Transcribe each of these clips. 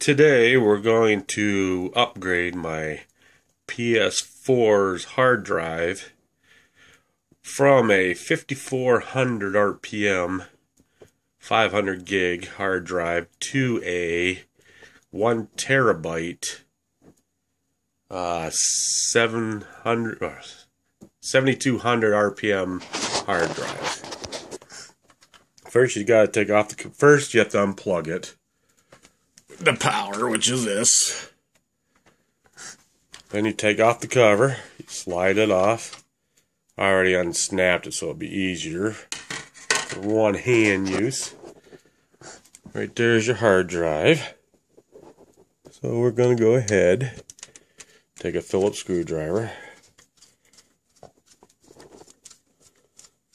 Today we're going to upgrade my PS4's hard drive from a 5400 RPM 500 gig hard drive to a 1 terabyte 7200 RPM hard drive. First you got to take off the first you have to unplug it. The power, which is this. Then you take off the cover, you slide it off. I already unsnapped it so it'll be easier for one hand use. Right there's your hard drive. So we're going to go ahead, take a Phillips screwdriver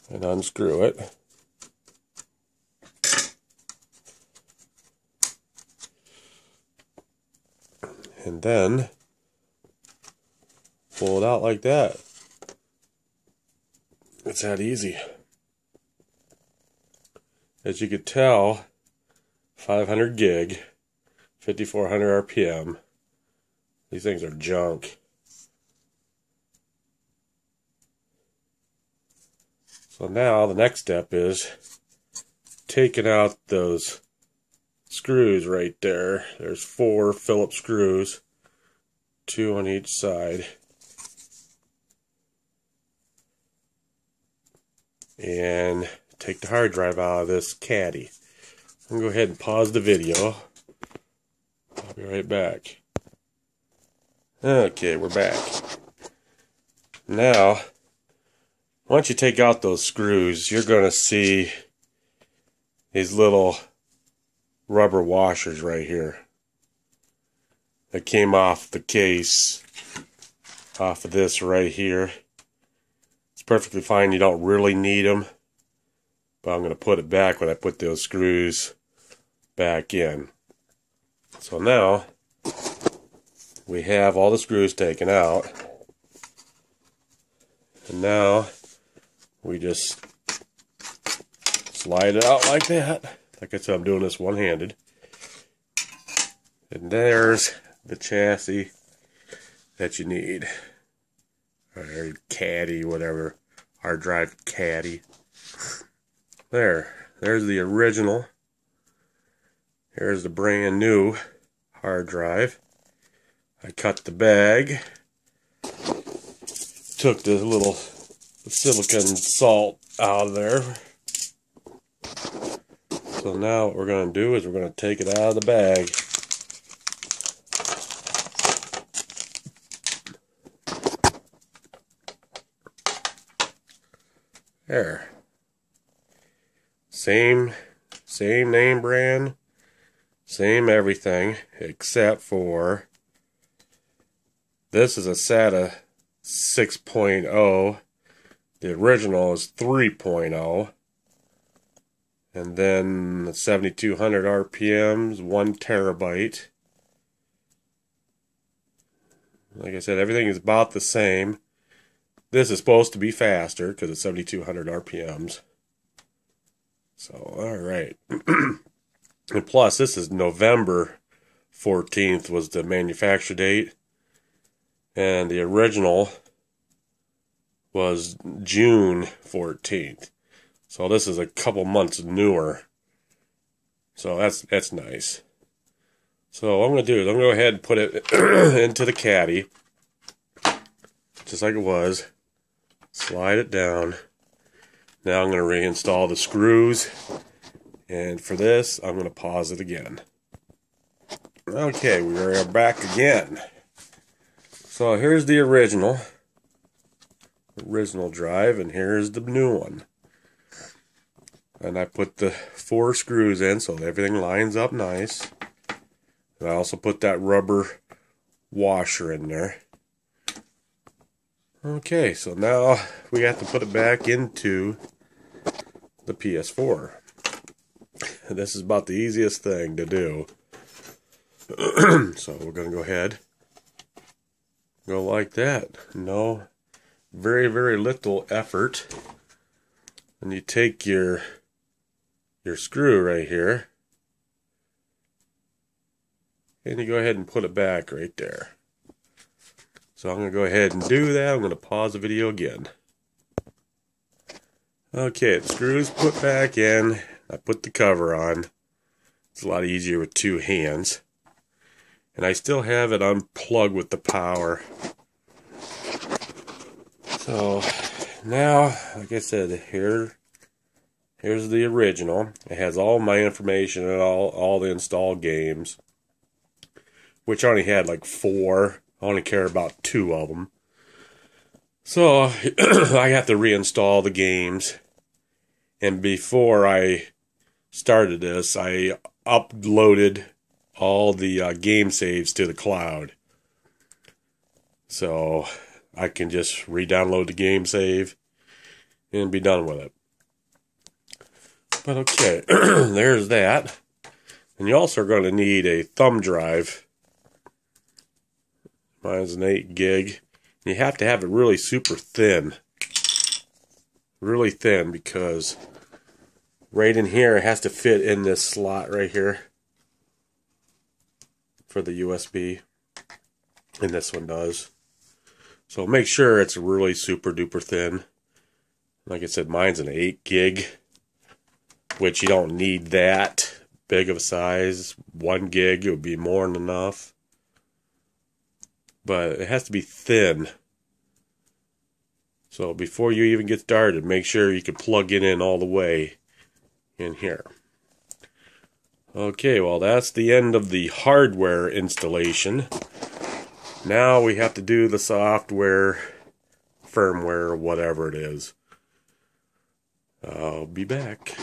and unscrew it. And then pull it out like that. It's that easy. As you could tell, 500 gig, 5400 RPM. These things are junk. So now the next step is taking out those screws right there. There's 4 Phillips screws, 2 on each side. And take the hard drive out of this caddy. I'm going to go ahead and pause the video. I'll be right back. Okay, we're back. Now, once you take out those screws, you're going to see these little rubber washers right here that came off the case, off of this right here. It's perfectly fine, you don't really need them, but I'm going to put it back when I put those screws back in. So now we have all the screws taken out, and now we just slide it out like that. Like I said, I'm doing this one-handed. And there's the chassis that you need. Or caddy, whatever. Hard drive caddy. There's the original. Here's the brand new hard drive. I cut the bag. Took the little silicone salt out of there. So now what we're going to do is we're going to take it out of the bag. There. Same name brand, same everything, except for this is a SATA 6.0. The original is 3.0. And then the 7200 RPMs, 1 terabyte. Like I said, everything is about the same. This is supposed to be faster because it's 7200 RPMs. So, alright. And plus, this is November 14th was the manufacture date. And the original was June 14th. So this is a couple months newer. So that's nice. So what I'm going to do is I'm going to go ahead and put it into the caddy. Just like it was. Slide it down. Now I'm going to reinstall the screws. And for this, I'm going to pause it again. Okay, we are back again. So here's the original drive, and here's the new one. And I put the 4 screws in so everything lines up nice. And I also put that rubber washer in there. Okay, so now we have to put it back into the PS4. And this is about the easiest thing to do. So we're going to go ahead. Go like that. No, very, very little effort. And you take your screw right here and you go ahead and put it back right there. So I'm going to go ahead and do that. I'm going to pause the video again. Okay, the screws put back in. I put the cover on. It's a lot easier with two hands. And I still have it unplugged with the power. So now, like I said, here's the original. It has all my information and all the installed games, which I only had like 4. I only care about 2 of them. So I have to reinstall the games. And before I started this, I uploaded all the game saves to the cloud. So I can just re-download the game save and be done with it. But okay, there's that. And you also are going to need a thumb drive. Mine's an 8 gig. You have to have it really super thin. Really thin, because right in here it has to fit in this slot right here for the USB. And this one does. So make sure it's really super duper thin. Like I said, mine's an 8 gig. Which you don't need that big of a size. 1 gig would be more than enough. But it has to be thin. So before you even get started, make sure you can plug it in all the way in here. Okay, well that's the end of the hardware installation. Now we have to do the software, firmware, whatever it is. I'll be back.